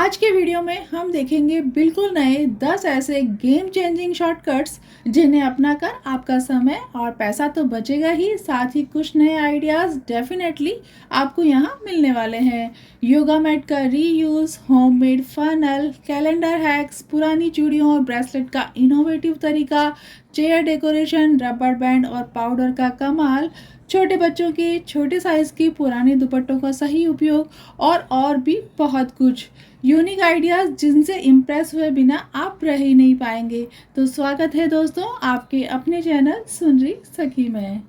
आज के वीडियो में हम देखेंगे बिल्कुल नए 10 ऐसे गेम चेंजिंग शॉर्टकट्स जिन्हें अपनाकर आपका समय और पैसा तो बचेगा ही, साथ ही कुछ नए आइडियाज़ डेफिनेटली आपको यहाँ मिलने वाले हैं। योगा मैट का reuse, homemade funnel, calendar hacks, पुरानी चूड़ियों और ब्रेसलेट का इनोवेटिव तरीका, चेयर डेकोरेशन, रबर बैंड और पाउडर का कमाल, छोटे बच्चों के छोटे साइज़ की पुराने दुपट्टों का सही उपयोग और भी बहुत कुछ यूनिक आइडियाज़ जिनसे इम्प्रेस हुए बिना आप रह ही नहीं पाएंगे। तो स्वागत है दोस्तों आपके अपने चैनल सुनरी सखी में।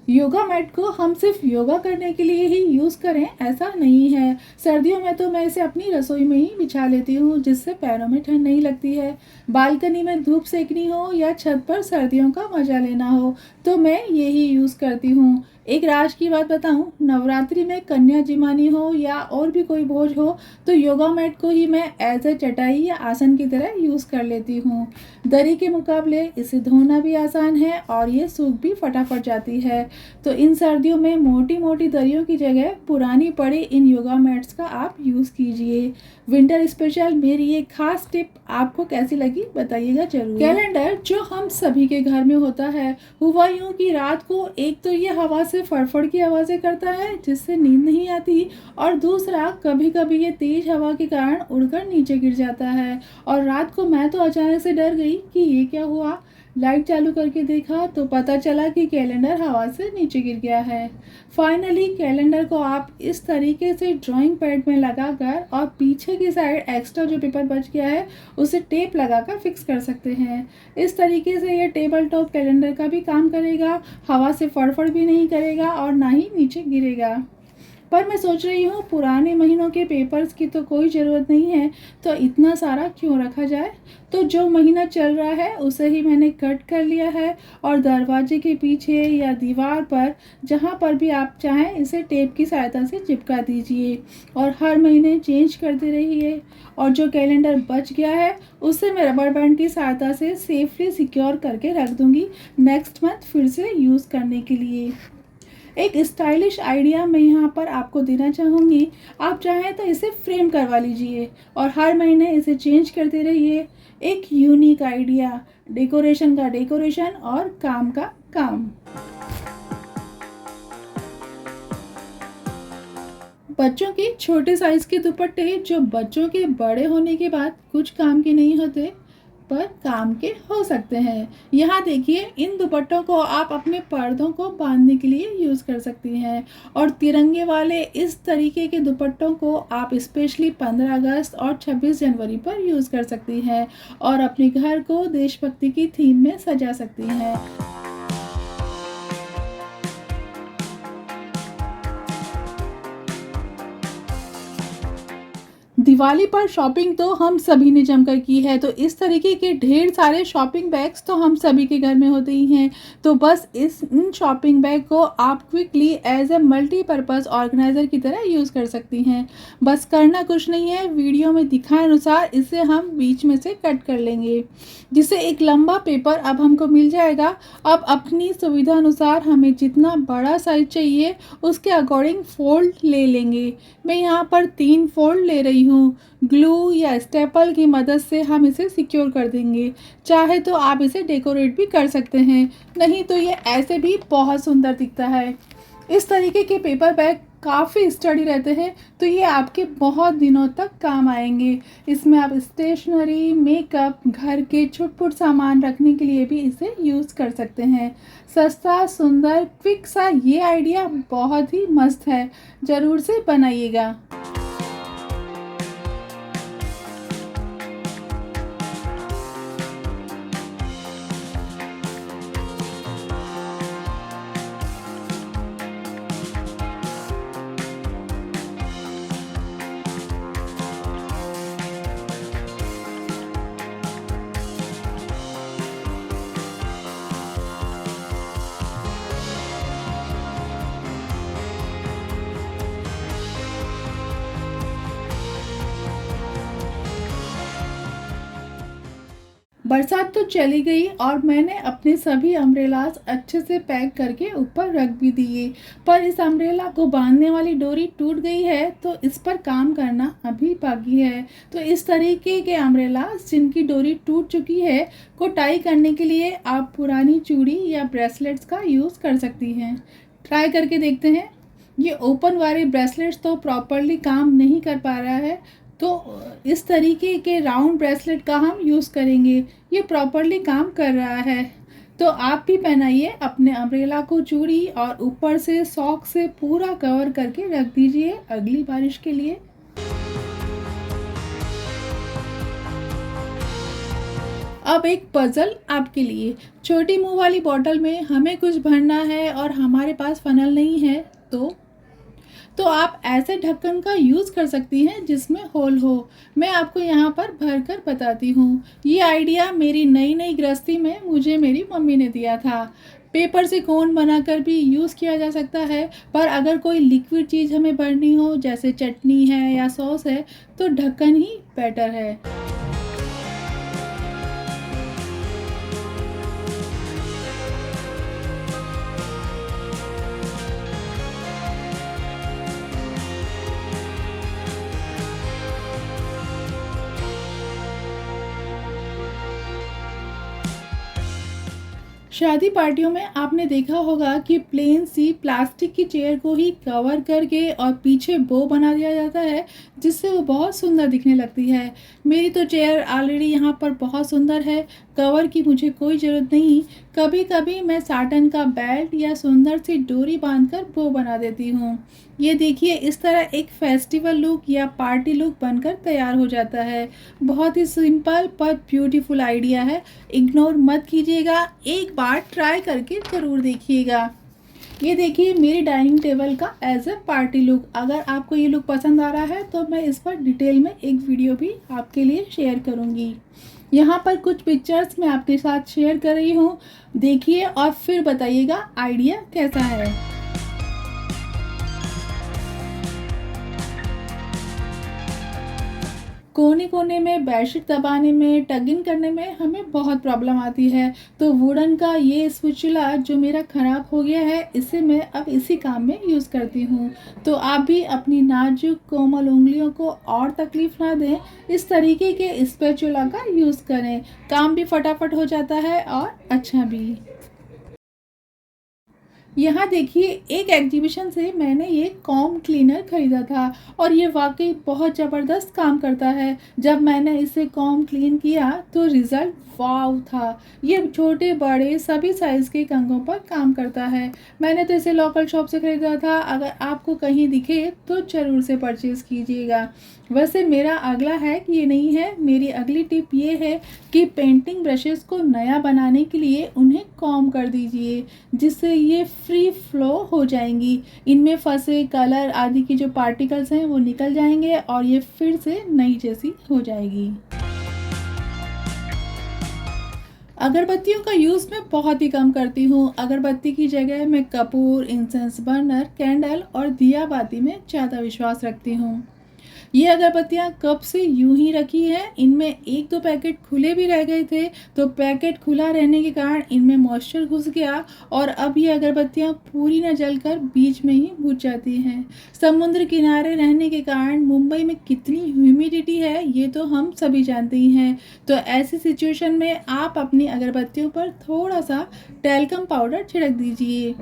योगा मैट को हम सिर्फ योगा करने के लिए ही यूज़ करें ऐसा नहीं है। सर्दियों में तो मैं इसे अपनी रसोई में ही बिछा लेती हूँ, जिससे पैरों में ठंड नहीं लगती है। बालकनी में धूप सेकनी हो या छत पर सर्दियों का मज़ा लेना हो तो मैं यही यूज़ करती हूँ। एक राज की बात बताऊं, नवरात्रि में कन्या जिमानी हो या और भी कोई भोज हो तो योगा मैट को ही मैं एज ए चटाई या आसन की तरह यूज़ कर लेती हूँ। दरी के मुकाबले इसे धोना भी आसान है और ये सूख भी फटाफट जाती है। तो इन सर्दियों में मोटी मोटी दरियों की जगह पुरानी पड़े इन योगा मैट्स का आप यूज़ कीजिए। विंटर स्पेशल मेरी ये खास टिप आपको कैसी लगी बताइएगा जरूर। कैलेंडर जो हम सभी के घर में होता है, हुआ यूं कि रात को एक तो ये हवा से फड़फड़ की आवाज़ें करता है जिससे नींद नहीं आती, और दूसरा कभी कभी ये तेज हवा के कारण उड़कर नीचे गिर जाता है। और रात को मैं तो अचानक से डर गई कि ये क्या हुआ। लाइट चालू करके देखा तो पता चला कि कैलेंडर हवा से नीचे गिर गया है। फाइनली कैलेंडर को आप इस तरीके से ड्राइंग पैड में लगाकर और पीछे की साइड एक्स्ट्रा जो पेपर बच गया है उसे टेप लगाकर फिक्स कर सकते हैं। इस तरीके से ये टेबल टॉप कैलेंडर का भी काम करेगा, हवा से फड़फड़ भी नहीं करेगा और ना ही नीचे गिरेगा। पर मैं सोच रही हूँ पुराने महीनों के पेपर्स की तो कोई ज़रूरत नहीं है, तो इतना सारा क्यों रखा जाए। तो जो महीना चल रहा है उसे ही मैंने कट कर लिया है और दरवाजे के पीछे या दीवार पर जहाँ पर भी आप चाहें इसे टेप की सहायता से चिपका दीजिए और हर महीने चेंज करते रहिए। और जो कैलेंडर बच गया है उसे मैं रबर बैंड की सहायता से सेफली सिक्योर करके रख दूँगी नेक्स्ट मंथ फिर से यूज़ करने के लिए। एक स्टाइलिश आइडिया मैं यहाँ पर आपको देना चाहूँगी। आप चाहें तो इसे फ्रेम करवा लीजिए और हर महीने इसे चेंज करते रहिए। एक यूनिक आइडिया, डेकोरेशन का डेकोरेशन और काम का काम। बच्चों के छोटे साइज के दुपट्टे जो बच्चों के बड़े होने के बाद कुछ काम के नहीं होते पर काम के हो सकते हैं। यहाँ देखिए, इन दुपट्टों को आप अपने पर्दों को बांधने के लिए यूज़ कर सकती हैं। और तिरंगे वाले इस तरीके के दुपट्टों को आप स्पेशली 15 अगस्त और 26 जनवरी पर यूज़ कर सकती हैं और अपने घर को देशभक्ति की थीम में सजा सकती हैं। दिवाली पर शॉपिंग तो हम सभी ने जमकर की है, तो इस तरीके के ढेर सारे शॉपिंग बैग्स तो हम सभी के घर में होते ही हैं। तो बस इन शॉपिंग बैग को आप quickly as a multipurpose organiser की तरह यूज़ कर सकती हैं। बस करना कुछ नहीं है, वीडियो में दिखाए अनुसार इसे हम बीच में से कट कर लेंगे, जिससे एक लंबा पेपर अब हमको मिल जाएगा। अब अपनी सुविधा अनुसार हमें जितना बड़ा साइज चाहिए उसके अकॉर्डिंग फोल्ड ले लेंगे। मैं यहाँ पर 3 फोल्ड ले रही हूँ। ग्लू या स्टेपल की मदद से हम इसे सिक्योर कर देंगे। चाहे तो आप इसे डेकोरेट भी कर सकते हैं, नहीं तो ये ऐसे भी बहुत सुंदर दिखता है। इस तरीके के पेपर बैग काफ़ी स्टडी रहते हैं, तो ये आपके बहुत दिनों तक काम आएंगे। इसमें आप स्टेशनरी, मेकअप, घर के छुटपुट सामान रखने के लिए भी इसे यूज़ कर सकते हैं। सस्ता, सुंदर, क्विक सा ये आइडिया बहुत ही मस्त है, ज़रूर से बनाइएगा। बरसात तो चली गई और मैंने अपने सभी अम्ब्रेलास अच्छे से पैक करके ऊपर रख भी दिए, पर इस अम्ब्रेला को बांधने वाली डोरी टूट गई है, तो इस पर काम करना अभी बाकी है। तो इस तरीके के अम्ब्रेलास जिनकी डोरी टूट चुकी है को टाई करने के लिए आप पुरानी चूड़ी या ब्रेसलेट्स का यूज़ कर सकती हैं। ट्राई करके देखते हैं। ये ओपन वाले ब्रेसलेट्स तो प्रॉपरली काम नहीं कर पा रहा है, तो इस तरीके के राउंड ब्रेसलेट का हम यूज़ करेंगे। ये प्रॉपरली काम कर रहा है, तो आप भी पहनाइए अपने अम्ब्रेला को चूड़ी और ऊपर से सॉक से पूरा कवर करके रख दीजिए अगली बारिश के लिए। अब एक पज़ल आपके लिए। छोटी मुंह वाली बॉटल में हमें कुछ भरना है और हमारे पास फ़नल नहीं है, तो आप ऐसे ढक्कन का यूज़ कर सकती हैं जिसमें होल हो। मैं आपको यहाँ पर भर कर बताती हूँ। ये आइडिया मेरी नई नई गृहस्थी में मुझे मेरी मम्मी ने दिया था। पेपर से कोन बनाकर भी यूज़ किया जा सकता है, पर अगर कोई लिक्विड चीज़ हमें भरनी हो जैसे चटनी है या सॉस है, तो ढक्कन ही बेटर है। शादी पार्टियों में आपने देखा होगा कि प्लेन सी प्लास्टिक की चेयर को ही कवर करके और पीछे बो बना दिया जाता है, जिससे वो बहुत सुंदर दिखने लगती है। मेरी तो चेयर ऑलरेडी यहाँ पर बहुत सुंदर है, कवर की मुझे कोई ज़रूरत नहीं। कभी कभी मैं साटन का बेल्ट या सुंदर सी डोरी बांधकर बो बना देती हूँ। ये देखिए, इस तरह एक फेस्टिवल लुक या पार्टी लुक बनकर तैयार हो जाता है। बहुत ही सिंपल पर ब्यूटीफुल आइडिया है, इग्नोर मत कीजिएगा, एक बार ट्राई करके ज़रूर देखिएगा। ये देखिए मेरी डाइनिंग टेबल का एज ए पार्टी लुक। अगर आपको ये लुक पसंद आ रहा है तो मैं इस पर डिटेल में एक वीडियो भी आपके लिए शेयर करूँगी। यहाँ पर कुछ पिक्चर्स मैं आपके साथ शेयर कर रही हूँ, देखिए और फिर बताइएगा आइडिया कैसा है। कोने कोने में बेडशीट दबाने में, टग इन करने में हमें बहुत प्रॉब्लम आती है, तो वुडन का ये स्पैचुला जो मेरा ख़राब हो गया है, इसे मैं अब इसी काम में यूज़ करती हूँ। तो आप भी अपनी नाजुक कोमल उंगलियों को और तकलीफ़ ना दें, इस तरीके के स्पैचुला का यूज़ करें, काम भी फटाफट हो जाता है और अच्छा भी। यहाँ देखिए, एक एग्जीबिशन से मैंने ये कॉम क्लीनर ख़रीदा था और ये वाकई बहुत ज़बरदस्त काम करता है। जब मैंने इसे कॉम क्लीन किया तो रिज़ल्ट वाव था। ये छोटे बड़े सभी साइज़ के कंघों पर काम करता है। मैंने तो इसे लोकल शॉप से ख़रीदा था, अगर आपको कहीं दिखे तो ज़रूर से परचेज़ कीजिएगा। वैसे मेरा अगला हैक ये नहीं है, मेरी अगली टिप ये है कि पेंटिंग ब्रशेज़ को नया बनाने के लिए उन्हें कॉम कर दीजिए, जिससे ये फ्री फ्लो हो जाएंगी। इनमें फंसे कलर आदि की जो पार्टिकल्स हैं वो निकल जाएंगे और ये फिर से नई जैसी हो जाएगी। अगरबत्तियों का यूज़ मैं बहुत ही कम करती हूँ। अगरबत्ती की जगह मैं कपूर, इंसेंस बर्नर, कैंडल और दिया बाती में ज़्यादा विश्वास रखती हूँ। ये अगरबत्तियाँ कब से यूं ही रखी हैं, इनमें एक दो पैकेट खुले भी रह गए थे, तो पैकेट खुला रहने के कारण इनमें मॉइस्चर घुस गया और अब ये अगरबत्तियाँ पूरी न जलकर बीच में ही बुझ जाती हैं। समुद्र किनारे रहने के कारण मुंबई में कितनी ह्यूमिडिटी है ये तो हम सभी जानते ही हैं, तो ऐसी सिचुएशन में आप अपनी अगरबत्तियों पर थोड़ा सा टैल्कम पाउडर छिड़क दीजिए।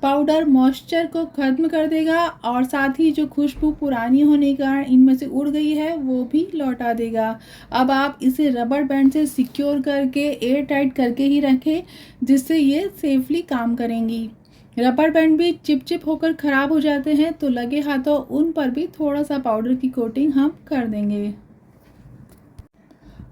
पाउडर मॉइस्चर को ख़त्म कर देगा और साथ ही जो खुशबू पुरानी होने के कारण इनमें से उड़ गई है वो भी लौटा देगा। अब आप इसे रबर बैंड से सिक्योर करके एयर टाइट करके ही रखें, जिससे ये सेफली काम करेंगी। रबर बैंड भी चिपचिप होकर ख़राब हो जाते हैं, तो लगे हाथों उन पर भी थोड़ा सा पाउडर की कोटिंग हम कर देंगे।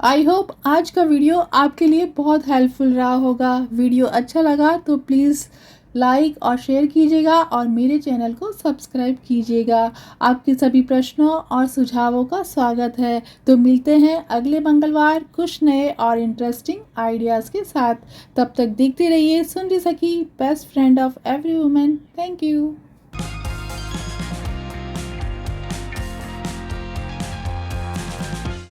आई होप आज का वीडियो आपके लिए बहुत हेल्पफुल रहा होगा। वीडियो अच्छा लगा तो प्लीज़ लाइक और शेयर कीजिएगा और मेरे चैनल को सब्सक्राइब कीजिएगा। आपके सभी प्रश्नों और सुझावों का स्वागत है। तो मिलते हैं अगले मंगलवार कुछ नए और इंटरेस्टिंग आइडियाज़ के साथ। तब तक देखते रहिए सुन रही सखी, best friend of every woman. Thank you.